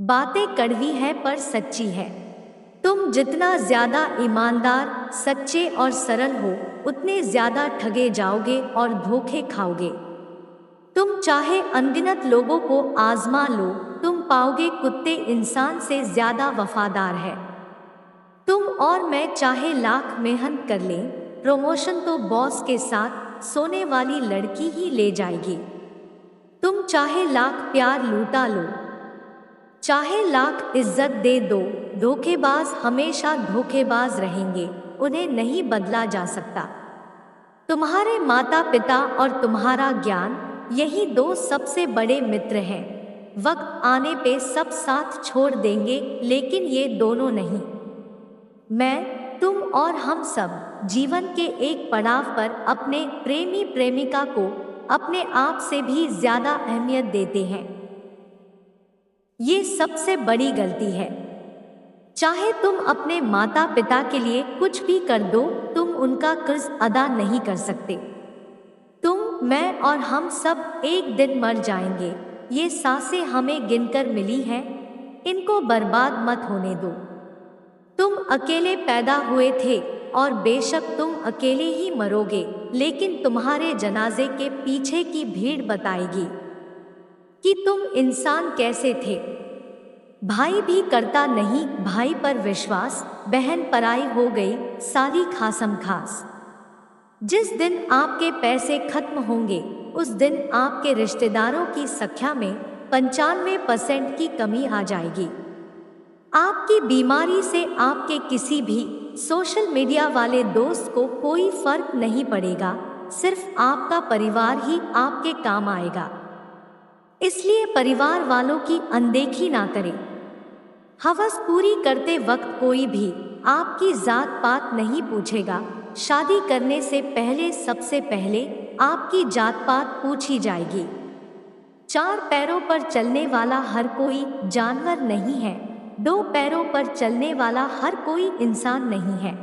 बातें कड़वी है पर सच्ची है। तुम जितना ज्यादा ईमानदार, सच्चे और सरल हो, उतने ज्यादा ठगे जाओगे और धोखे खाओगे। तुम चाहे अनगिनत लोगों को आजमा लो, तुम पाओगे कुत्ते इंसान से ज्यादा वफादार है। तुम और मैं चाहे लाख मेहनत कर लें, प्रमोशन तो बॉस के साथ सोने वाली लड़की ही ले जाएगी। तुम चाहे लाख प्यार लूटा लो, चाहे लाख इज्जत दे दो, धोखेबाज हमेशा धोखेबाज रहेंगे, उन्हें नहीं बदला जा सकता। तुम्हारे माता पिता और तुम्हारा ज्ञान, यही दो सबसे बड़े मित्र हैं। वक्त आने पे सब साथ छोड़ देंगे, लेकिन ये दोनों नहीं। मैं, तुम और हम सब जीवन के एक पड़ाव पर अपने प्रेमी प्रेमिका को अपने आप से भी ज्यादा अहमियत देते हैं। ये सबसे बड़ी गलती है। चाहे तुम अपने माता पिता के लिए कुछ भी कर दो, तुम उनका कर्ज अदा नहीं कर सकते। तुम, मैं और हम सब एक दिन मर जाएंगे। ये सांसें हमें गिनकर मिली हैं, इनको बर्बाद मत होने दो। तुम अकेले पैदा हुए थे और बेशक तुम अकेले ही मरोगे, लेकिन तुम्हारे जनाजे के पीछे की भीड़ बताएगी कि तुम इंसान कैसे थे। भाई भी करता नहीं भाई पर विश्वास, बहन पराई हो गई सारी खासम खास। जिस दिन आपके पैसे खत्म होंगे, उस दिन आपके रिश्तेदारों की संख्या में 95% की कमी आ जाएगी। आपकी बीमारी से आपके किसी भी सोशल मीडिया वाले दोस्त को कोई फर्क नहीं पड़ेगा, सिर्फ आपका परिवार ही आपके काम आएगा। इसलिए परिवार वालों की अनदेखी ना करें। हवस पूरी करते वक्त कोई भी आपकी जात पात नहीं पूछेगा। शादी करने से पहले सबसे पहले आपकी जात पात पूछी जाएगी। चार पैरों पर चलने वाला हर कोई जानवर नहीं है, दो पैरों पर चलने वाला हर कोई इंसान नहीं है।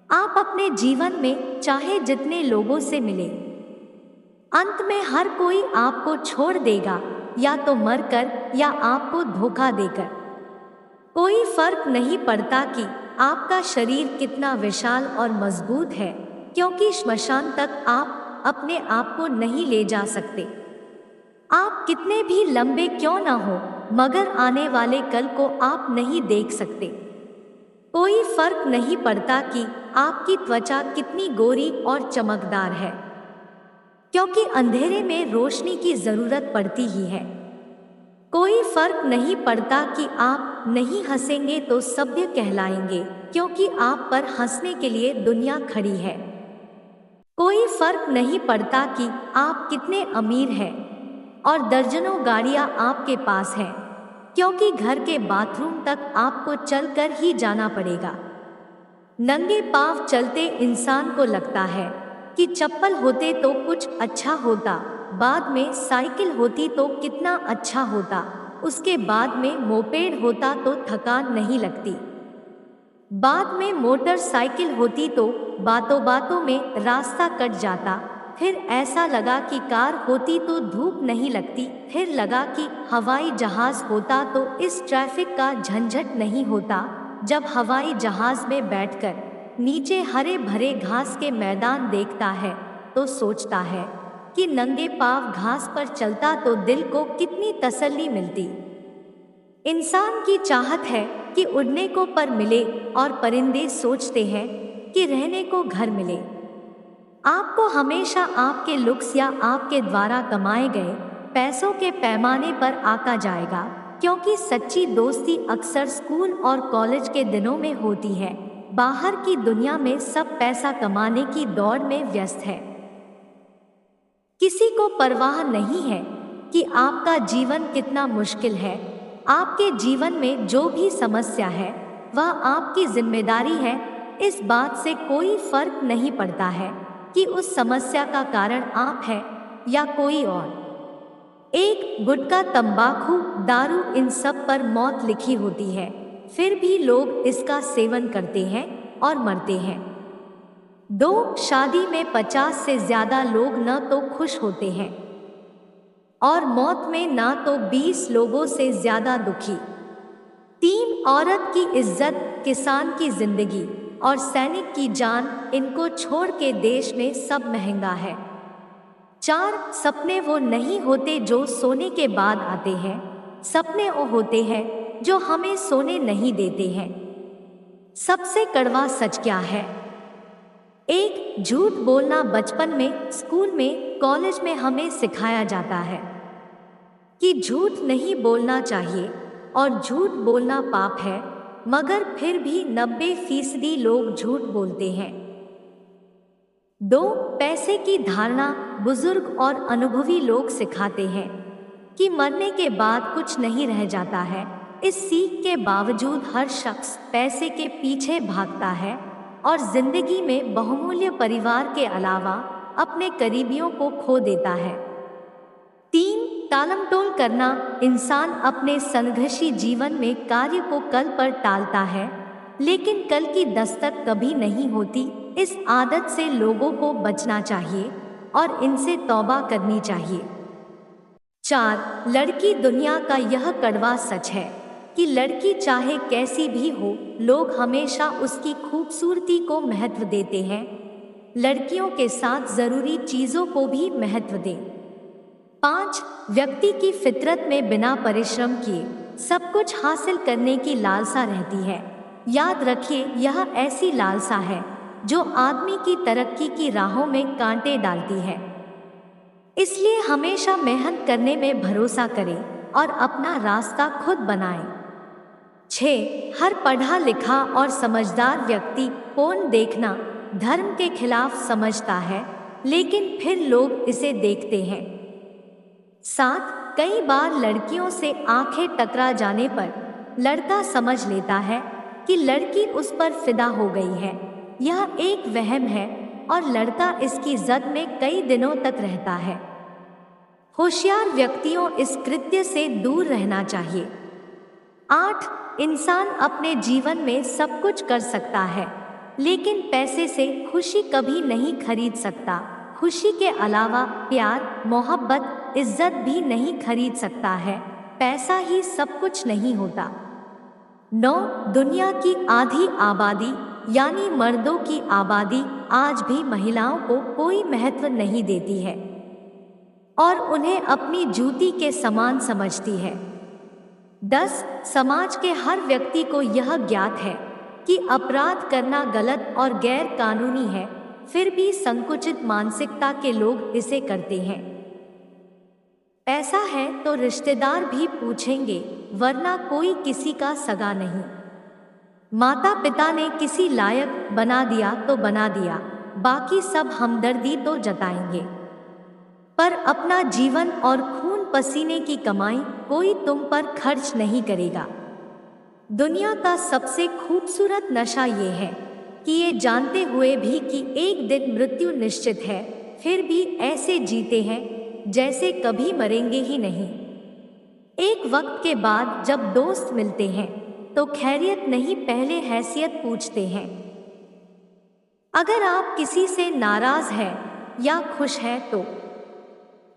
आप अपने जीवन में चाहे जितने लोगों से मिले, अंत में हर कोई आपको छोड़ देगा, या तो मरकर या आपको धोखा देकर। कोई फर्क नहीं पड़ता कि आपका शरीर कितना विशाल और मजबूत है, क्योंकि श्मशान तक आप अपने आप को नहीं ले जा सकते। आप कितने भी लंबे क्यों ना हो, मगर आने वाले कल को आप नहीं देख सकते। कोई फर्क नहीं पड़ता कि आपकी त्वचा कितनी गोरी और चमकदार है, क्योंकि अंधेरे में रोशनी की जरूरत पड़ती ही है। कोई फर्क नहीं पड़ता कि आप नहीं हंसेंगे तो सभ्य कहलाएंगे, क्योंकि आप पर हंसने के लिए दुनिया खड़ी है। कोई फर्क नहीं पड़ता कि आप कितने अमीर हैं और दर्जनों गाड़ियां आपके पास हैं, क्योंकि घर के बाथरूम तक आपको चलकर ही जाना पड़ेगा। नंगे पांव चलते इंसान को लगता है कि चप्पल होते तो कुछ अच्छा होता, बाद में साइकिल होती तो कितना अच्छा होता, उसके बाद में मोपेड होता तो थकान नहीं लगती, बाद में मोटरसाइकिल होती तो बातों बातों में रास्ता कट जाता, फिर ऐसा लगा कि कार होती तो धूप नहीं लगती, फिर लगा कि हवाई जहाज होता तो इस ट्रैफिक का झंझट नहीं होता। जब हवाई जहाज में बैठकर नीचे हरे भरे घास के मैदान देखता है तो सोचता है कि नंगे पांव घास पर चलता तो दिल को कितनी तसल्ली मिलती। इंसान की चाहत है कि उड़ने को पर मिले, और परिंदे सोचते हैं कि रहने को घर मिले। आपको हमेशा आपके लुक्स या आपके द्वारा कमाए गए पैसों के पैमाने पर आका जाएगा, क्योंकि सच्ची दोस्ती अक्सर स्कूल और कॉलेज के दिनों में होती है। बाहर की दुनिया में सब पैसा कमाने की दौड़ में व्यस्त है। किसी को परवाह नहीं है कि आपका जीवन कितना मुश्किल है। आपके जीवन में जो भी समस्या है वह आपकी जिम्मेदारी है। इस बात से कोई फर्क नहीं पड़ता है कि उस समस्या का कारण आप है या कोई और। एक गुटखा, तंबाकू, दारू, इन सब पर मौत लिखी होती है, फिर भी लोग इसका सेवन करते हैं और मरते हैं। दो, शादी में 50 से ज्यादा लोग न तो खुश होते हैं, और मौत में ना तो 20 लोगों से ज्यादा दुखी। 3 औरत की इज्जत, किसान की जिंदगी और सैनिक की जान, इनको छोड़ के देश में सब महंगा है। 4 सपने वो नहीं होते जो सोने के बाद आते हैं, सपने वो होते हैं जो हमें सोने नहीं देते हैं। सबसे कड़वा सच क्या है? 1 झूठ बोलना बचपन में, स्कूल में, कॉलेज में हमें सिखाया जाता है कि झूठ नहीं बोलना चाहिए और झूठ बोलना पाप है, मगर फिर भी 90% लोग झूठ बोलते हैं। 2 पैसे की धारणा, बुजुर्ग और अनुभवी लोग सिखाते हैं कि मरने के बाद कुछ नहीं रह जाता है। इस सीख के बावजूद हर शख्स पैसे के पीछे भागता है और जिंदगी में बहुमूल्य परिवार के अलावा अपने करीबियों को खो देता है। 3 टालमटोल करना, इंसान अपने संघर्षी जीवन में कार्य को कल पर टालता है, लेकिन कल की दस्तक कभी नहीं होती। इस आदत से लोगों को बचना चाहिए और इनसे तौबा करनी चाहिए। 4 लड़की दुनिया का यह कड़वा सच है कि लड़की चाहे कैसी भी हो, लोग हमेशा उसकी खूबसूरती को महत्व देते हैं। लड़कियों के साथ जरूरी चीजों को भी महत्व दें। 5 व्यक्ति की फितरत में बिना परिश्रम किए सब कुछ हासिल करने की लालसा रहती है। याद रखिए, यह ऐसी लालसा है जो आदमी की तरक्की की राहों में कांटे डालती है। इसलिए हमेशा मेहनत करने में भरोसा करें और अपना रास्ता खुद बनाएं। 6 हर पढ़ा लिखा और समझदार व्यक्ति पोर्न देखना धर्म के खिलाफ समझता है, लेकिन फिर लोग इसे देखते हैं। 7 कई बार लड़कियों से आंखें टकरा जाने पर लड़का समझ लेता है कि लड़की उस पर फिदा हो गई है। यह एक वहम है और लड़का इसकी जद में कई दिनों तक रहता है। होशियार व्यक्तियों इस कृत्य से दूर रहना चाहिए। 8 इंसान अपने जीवन में सब कुछ कर सकता है, लेकिन पैसे से खुशी कभी नहीं खरीद सकता। खुशी के अलावा प्यार, मोहब्बत, इज्जत भी नहीं खरीद सकता है। पैसा ही सब कुछ नहीं होता। 9 दुनिया की आधी आबादी यानी मर्दों की आबादी आज भी महिलाओं को कोई महत्व नहीं देती है और उन्हें अपनी जूती के समान समझती है। 10 समाज के हर व्यक्ति को यह ज्ञात है कि अपराध करना गलत और गैर कानूनी है, फिर भी संकुचित मानसिकता के लोग इसे करते हैं। पैसा है तो रिश्तेदार भी पूछेंगे, वरना कोई किसी का सगा नहीं। माता पिता ने किसी लायक बना दिया तो बना दिया, बाकी सब हमदर्दी तो जताएंगे, पर अपना जीवन और खून पसीने की कमाई कोई तुम पर खर्च नहीं करेगा। दुनिया का सबसे खूबसूरत नशा ये है कि ये जानते हुए भी कि एक दिन मृत्यु निश्चित है, फिर भी ऐसे जीते हैं जैसे कभी मरेंगे ही नहीं। एक वक्त के बाद जब दोस्त मिलते हैं तो खैरियत नहीं, पहले हैसियत पूछते हैं। अगर आप किसी से नाराज हैं या खुश हैं तो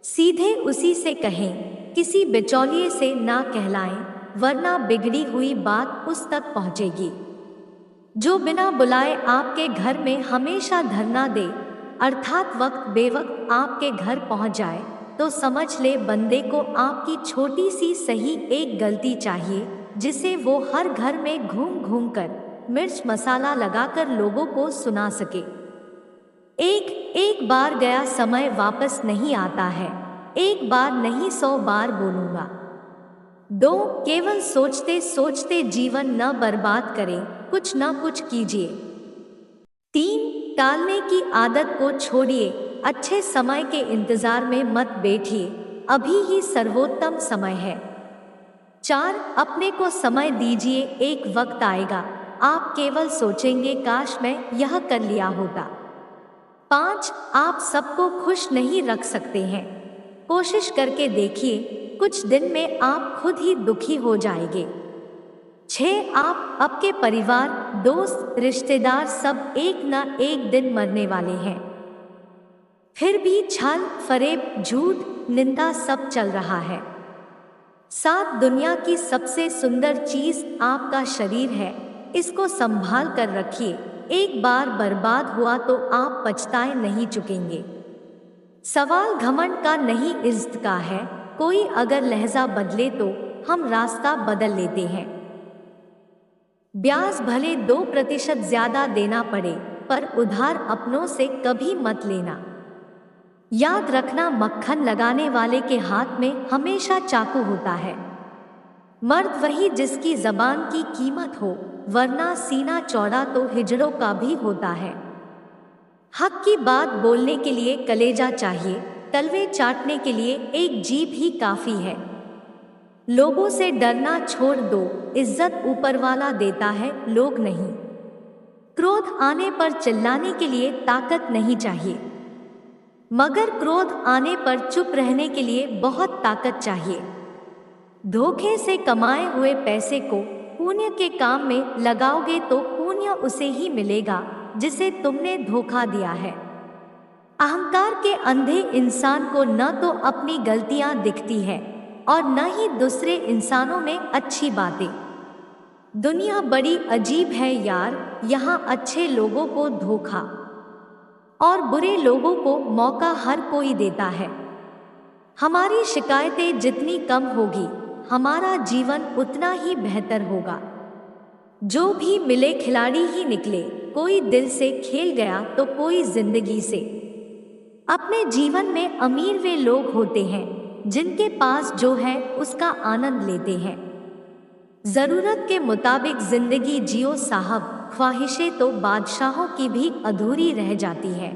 सीधे उसी से कहें, किसी बिचौलिए से ना कहलाएं, वरना बिगड़ी हुई बात उस तक पहुंचेगी। जो बिना बुलाए आपके घर में हमेशा धरना दे, अर्थात वक्त बेवक्त आपके घर पहुंच जाए, तो समझ ले बंदे को आपकी छोटी सी सही एक गलती चाहिए, जिसे वो हर घर में घूम घूम कर मिर्च मसाला लगाकर लोगों को सुना सके। एक बार गया समय वापस नहीं आता है, एक बार नहीं 100 बार बोलूंगा। 2 केवल सोचते सोचते जीवन न बर्बाद करें, कुछ न कुछ कीजिए। 3 टालने की आदत को छोड़िए, अच्छे समय के इंतजार में मत बैठिए, अभी ही सर्वोत्तम समय है। 4 अपने को समय दीजिए, एक वक्त आएगा आप केवल सोचेंगे काश मैं यह कर लिया होता। 5 आप सबको खुश नहीं रख सकते हैं, कोशिश करके देखिए, कुछ दिन में आप खुद ही दुखी हो जाएंगे। 6 आप आपके परिवार, दोस्त, रिश्तेदार सब एक न एक दिन मरने वाले हैं, फिर भी छल, फरेब, झूठ, निंदा सब चल रहा है। 7 दुनिया की सबसे सुंदर चीज आपका शरीर है, इसको संभाल कर रखिए। एक बार बर्बाद हुआ तो आप पछताए नहीं चुकेंगे। सवाल घमंड का नहीं, इज्जत का है। कोई अगर लहजा बदले तो हम रास्ता बदल लेते हैं। ब्याज भले 2% ज्यादा देना पड़े, पर उधार अपनों से कभी मत लेना। याद रखना, मक्खन लगाने वाले के हाथ में हमेशा चाकू होता है। मर्द वही जिसकी जबान की कीमत हो, वरना सीना चौड़ा तो हिजड़ों का भी होता है। हक की बात बोलने के लिए कलेजा चाहिए, तलवे चाटने के लिए एक जीभ ही काफी है। लोगों से डरना छोड़ दो, इज्जत ऊपर वाला देता है, लोग नहीं। क्रोध आने पर चिल्लाने के लिए ताकत नहीं चाहिए, मगर क्रोध आने पर चुप रहने के लिए बहुत ताकत चाहिए। धोखे से कमाए हुए पैसे को पुण्य के काम में लगाओगे तो पुण्य उसे ही मिलेगा जिसे तुमने धोखा दिया है। अहंकार के अंधे इंसान को न तो अपनी गलतियां दिखती है और न ही दूसरे इंसानों में अच्छी बातें। दुनिया बड़ी अजीब है यार, यहाँ अच्छे लोगों को धोखा और बुरे लोगों को मौका हर कोई देता है। हमारी शिकायतें जितनी कम होगी, हमारा जीवन उतना ही बेहतर होगा। जो भी मिले खिलाड़ी ही निकले, कोई दिल से खेल गया तो कोई जिंदगी से। अपने जीवन में अमीर वे लोग होते हैं जिनके पास जो है उसका आनंद लेते हैं। जरूरत के मुताबिक जिंदगी जियो साहब, ख्वाहिशें तो बादशाहों की भी अधूरी रह जाती है।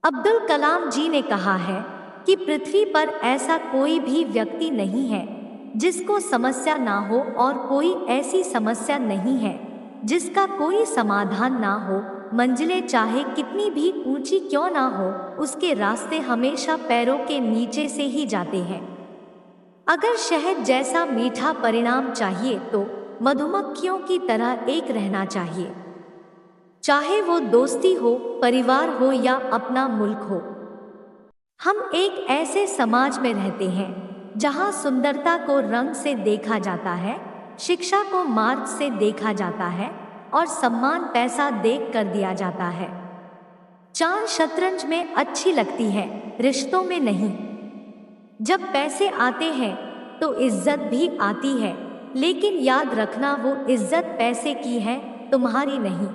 अब्दुल कलाम जी ने कहा है कि पृथ्वी पर ऐसा कोई भी व्यक्ति नहीं है जिसको समस्या ना हो, और कोई ऐसी समस्या नहीं है जिसका कोई समाधान ना हो। मंजिलें चाहे कितनी भी ऊंची क्यों ना हो, उसके रास्ते हमेशा पैरों के नीचे से ही जाते हैं। अगर शहद जैसा मीठा परिणाम चाहिए तो मधुमक्खियों की तरह एक रहना चाहिए, चाहे वो दोस्ती हो, परिवार हो या अपना मुल्क हो। हम एक ऐसे समाज में रहते हैं जहां सुंदरता को रंग से देखा जाता है, शिक्षा को मार्ग से देखा जाता है और सम्मान पैसा देख कर दिया जाता है। चाल शतरंज में अच्छी लगती है, रिश्तों में नहीं। जब पैसे आते हैं तो इज्जत भी आती है, लेकिन याद रखना वो इज्जत पैसे की है, तुम्हारी नहीं।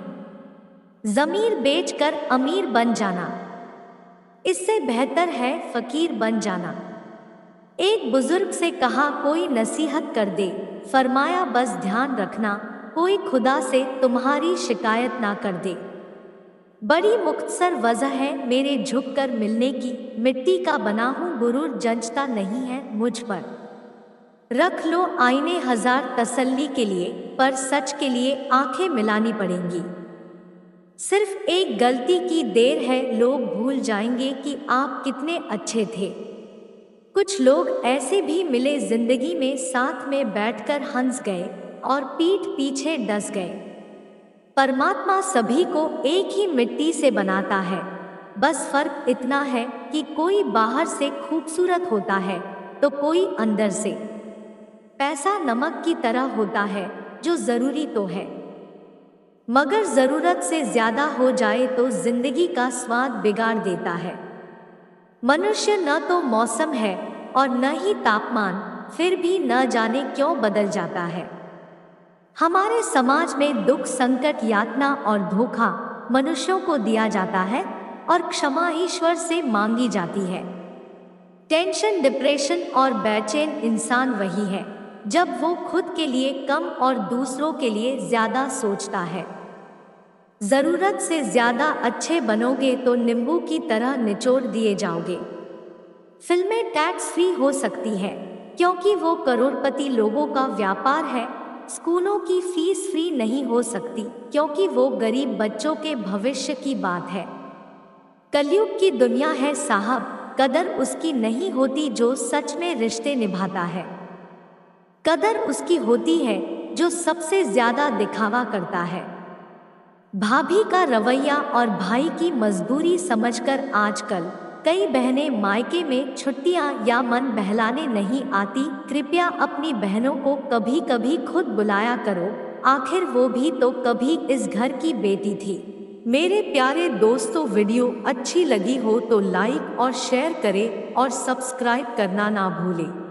ज़मीर बेचकर अमीर बन जाना, इससे बेहतर है फकीर बन जाना। एक बुजुर्ग से कहा कोई नसीहत कर दे, फरमाया बस ध्यान रखना कोई खुदा से तुम्हारी शिकायत ना कर दे। बड़ी मुख्तसर वजह है मेरे झुककर मिलने की, मिट्टी का बना हूँ, गुरूर जंचता नहीं है मुझ पर। रख लो आईने हजार तसल्ली के लिए, पर सच के लिए आंखें मिलानी पड़ेंगी। सिर्फ एक गलती की देर है, लोग भूल जाएंगे कि आप कितने अच्छे थे। कुछ लोग ऐसे भी मिले जिंदगी में, साथ में बैठकर हंस गए और पीठ पीछे डस गए। परमात्मा सभी को एक ही मिट्टी से बनाता है, बस फर्क इतना है कि कोई बाहर से खूबसूरत होता है तो कोई अंदर से। पैसा नमक की तरह होता है जो जरूरी तो है, मगर जरूरत से ज्यादा हो जाए तो जिंदगी का स्वाद बिगाड़ देता है। मनुष्य न तो मौसम है और न ही तापमान, फिर भी न जाने क्यों बदल जाता है। हमारे समाज में दुख, संकट, यातना और धोखा मनुष्यों को दिया जाता है और क्षमा ईश्वर से मांगी जाती है। टेंशन, डिप्रेशन और बेचैन इंसान वही है जब वो खुद के लिए कम और दूसरों के लिए ज्यादा सोचता है। जरूरत से ज्यादा अच्छे बनोगे तो नींबू की तरह निचोड़ दिए जाओगे। फिल्में टैक्स फ्री हो सकती है क्योंकि वो करोड़पति लोगों का व्यापार है। स्कूलों की फीस फ्री नहीं हो सकती क्योंकि वो गरीब बच्चों के भविष्य की बात है। कलयुग की दुनिया है साहब, कदर उसकी नहीं होती जो सच में रिश्ते निभाता है। कदर उसकी होती है जो सबसे ज्यादा दिखावा करता है। भाभी का रवैया और भाई की मजबूरी समझकर आजकल कई बहनें मायके में छुट्टियां या मन बहलाने नहीं आती। कृपया अपनी बहनों को कभी कभी खुद बुलाया करो, आखिर वो भी तो कभी इस घर की बेटी थी। मेरे प्यारे दोस्तों, वीडियो अच्छी लगी हो तो लाइक और शेयर करें और सब्सक्राइब करना ना भूलें।